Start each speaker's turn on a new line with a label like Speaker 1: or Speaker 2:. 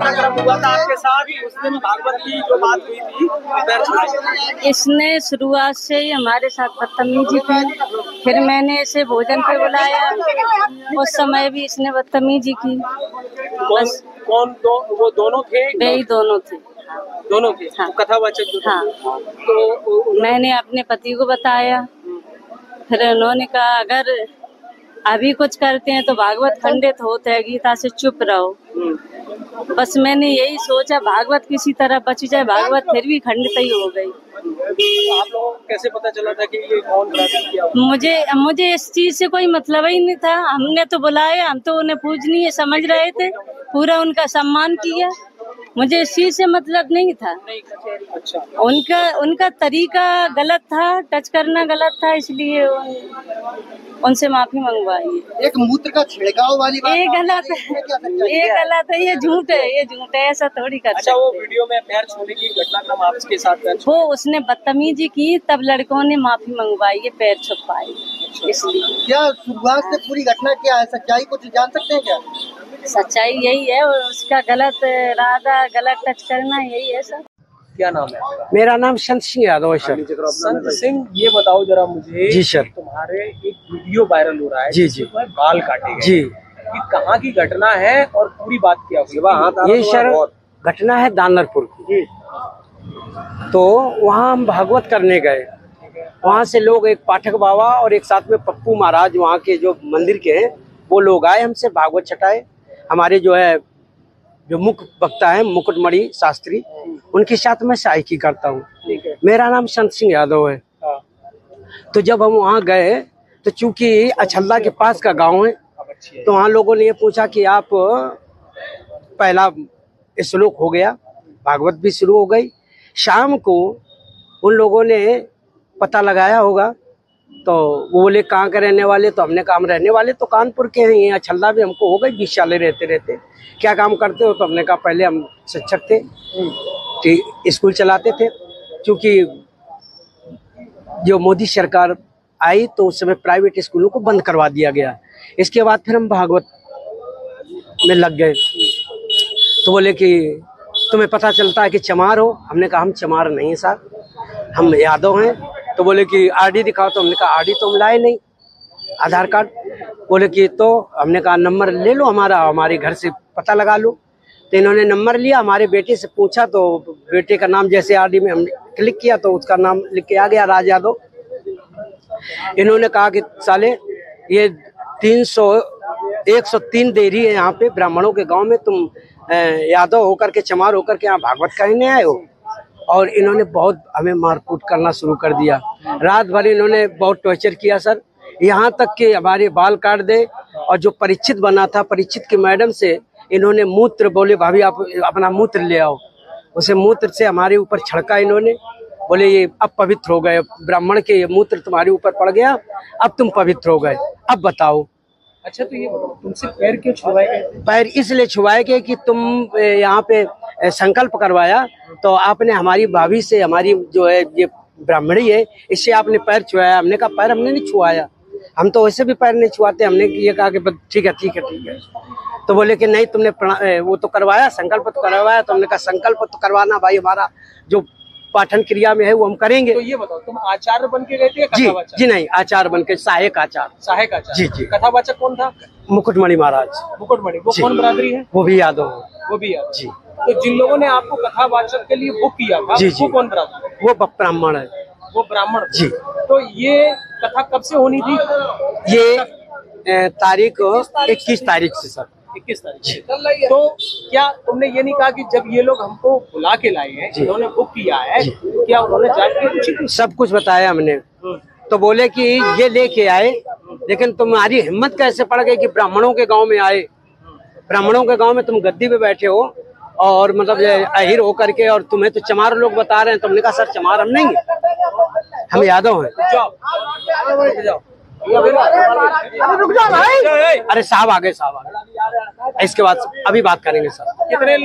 Speaker 1: घटनाक्रम हुआ था आपके साथ, उस दिन भागवत की जो बात हुई थी पैर छुड़ाए,
Speaker 2: इसने शुरुआत से ही हमारे साथ बदतमीजी की। फिर मैंने इसे भोजन पे बुलाया, उस समय भी इसने बदतमीजी की। बस
Speaker 1: वो दोनों थे?
Speaker 2: वे ही दोनों थे।
Speaker 1: दोनों थे?
Speaker 2: हाँ।
Speaker 1: कथावाचक जो थे।
Speaker 2: हाँ।
Speaker 1: तो
Speaker 2: मैंने अपने पति को बताया, फिर उन्होंने कहा अगर अभी कुछ करते हैं तो भागवत खंडित होते है, गीता से चुप रहो। बस मैंने यही सोचा भागवत किसी तरह बच जाए, भागवत फिर भी खंडित ही हो गई।
Speaker 1: आप लोगों को कैसे पता चला था कि ये कौन किया?
Speaker 2: मुझे इस चीज से कोई मतलब ही नहीं था। हमने तो बुलाया, हम तो उन्हें पूजनीय समझ रहे थे, पूरा उनका सम्मान किया। मुझे इस चीज से मतलब नहीं था।
Speaker 1: अच्छा।
Speaker 2: उनका तरीका गलत था, टच करना गलत था, इसलिए उनसे माफी मंगवाई।
Speaker 3: एक मूत्र का छिड़काव वाली बात,
Speaker 2: ये गलत है, ये झूठ है, ऐसा थोड़ी कर।
Speaker 1: अच्छा, वो वीडियो में पैर छूने की घटनाक्रम आपके साथ
Speaker 2: वो उसने बदतमीजी की, तब लड़कों ने माफी मंगवाई है, पैर छुपाए। इसलिए
Speaker 3: क्या शुरुआत से पूरी घटना क्या है, सच्चाई कुछ जान सकते हैं क्या?
Speaker 2: सच्चाई यही है, उसका गलत इरादा, गलत टच करना, यही है सर।
Speaker 1: क्या नाम है आपका?
Speaker 4: मेरा नाम संत सिंह यादव है सर।
Speaker 1: संत सिंह, ये बताओ जरा मुझे।
Speaker 4: जी सर।
Speaker 1: तुम्हारे एक वीडियो वायरल हो रहा है
Speaker 4: जी जी,
Speaker 1: बाल काटे गए।
Speaker 4: जी,
Speaker 1: ये कहाँ की घटना है और पूरी बात क्या हुई?
Speaker 4: ये सर घटना है दानरपुर की। तो वहाँ हम भागवत करने गए, वहाँ से लोग, एक पाठक बाबा और एक साथ में पप्पू महाराज वहाँ के जो मंदिर के हैं, वो लोग आए, हमसे भागवत छटाए। हमारे जो मुख्य वक्ता है मुकुटमणि शास्त्री, उनके साथ मैं सहायकी करता हूँ। मेरा नाम संत सिंह यादव है। तो जब हम वहाँ गए तो चूंकि अछल्ला के पास का गांव है, तो वहाँ लोगों ने ये पूछा कि आप, पहला श्लोक हो गया, भागवत भी शुरू हो गई। शाम को उन लोगों ने पता लगाया होगा, तो वो बोले कहाँ के रहने वाले? तो हमने कहा हम रहने वाले तो कानपुर के हैं, ये अछल्ला भी हमको हो गई 20 साल रहते। क्या काम करते हो? तो हमने कहा पहले हम शिक्षक थे, स्कूल चलाते थे। क्योंकि जो मोदी सरकार आई तो उस समय प्राइवेट स्कूलों को बंद करवा दिया गया। इसके बाद फिर हम भागवत में लग गए। तो बोले कि तुम्हें पता चलता है कि चमार हो? हमने कहा हम चमार नहीं साहब, हम यादव हैं। तो बोले कि आरडी दिखाओ। तो हमने कहा आरडी तो हम लाए नहीं, आधार कार्ड। बोले कि तो हमने कहा नंबर ले लो हमारे घर से पता लगा लो। तो इन्होंने नंबर लिया, हमारे बेटे से पूछा, तो बेटे का नाम जैसे आरडी में हमने क्लिक किया तो उसका नाम लिख के आ गया, राज यादव। इन्होंने कहा कि साले ये 103 देरी है यहाँ पे ब्राह्मणों के गांव में, तुम यादव होकर के, चमार होकर के यहाँ भागवत कहने आए हो। और इन्होंने बहुत हमें मारकूट करना शुरू कर दिया। रात भर इन्होंने बहुत टॉर्चर किया सर, यहाँ तक कि हमारे बाल काट दे। और जो परीक्षित बना था, परीक्षित की मैडम से इन्होंने मूत्र, बोले भाभी आप अपना मूत्र ले आओ, उसे मूत्र से हमारे ऊपर छड़का इन्होंने। बोले ये अब पवित्र हो गए, ब्राह्मण के ये मूत्र तुम्हारे ऊपर पड़ गया, अब तुम पवित्र हो गए, अब बताओ।
Speaker 1: अच्छा, तो ये तुमसे पैर क्यों छुआए गए?
Speaker 4: पैर इसलिए छुआए गए कि तुम यहाँ पे संकल्प करवाया, तो आपने हमारी भाभी से, हमारी जो है ये ब्राह्मणी है, इससे आपने पैर छुआया। हमने कहा पैर हमने नहीं छुआया, हम तो वैसे भी पैर नहीं छुआते। हमने ये कहा कि ठीक है। तो बोले कि नहीं, तुमने वो तो करवाया, संकल्प तो करवाया। तो हमने कहा संकल्प तो करवाना भाई, हमारा जो पाठन क्रिया में है वो हम करेंगे।
Speaker 1: तो ये बताओ, तुम आचार्य बन के गए थे?
Speaker 4: जी नहीं, आचार्य बन के, सहायक आचार्य। जी।
Speaker 1: कथावाचक कौन था?
Speaker 4: मुकुटमणि महाराज।
Speaker 1: मुकुटमणि, वो कौन बरादरी है?
Speaker 4: वो भी यादव।
Speaker 1: वो भी यादव
Speaker 4: जी।
Speaker 1: तो जिन लोगों ने आपको कथावाचक के लिए बुक किया था, वो कौन बरादरी?
Speaker 4: वो ब्राह्मण है।
Speaker 1: वो ब्राह्मण
Speaker 4: जी।
Speaker 1: तो ये कथा कब से होनी थी?
Speaker 4: ये तारीख 21 तारीख से सर।
Speaker 1: 21 तारीख। तो क्या तुमने ये नहीं कहा कि जब ये लोग हमको बुला के लाए हैं, इन्होंने बुक किया है, क्या उन्होंने जाके
Speaker 4: सब कुछ बताया हमने? तो बोले कि ये लेके आए, लेकिन तुम्हारी हिम्मत कैसे पड़ गई कि ब्राह्मणों के गांव में आए? ब्राह्मणों के गांव में तुम गद्दी पे बैठे हो और मतलब अहिर होकर के, और तुम्हें तो चमार लोग बता रहे हैं। तुमने कहा सर चमार हम नहीं है, हम यादव हैं।
Speaker 1: रुक जाओ भाई।
Speaker 4: अरे साहब आ गए, इसके बाद अभी बात करेंगे सर।
Speaker 1: कितने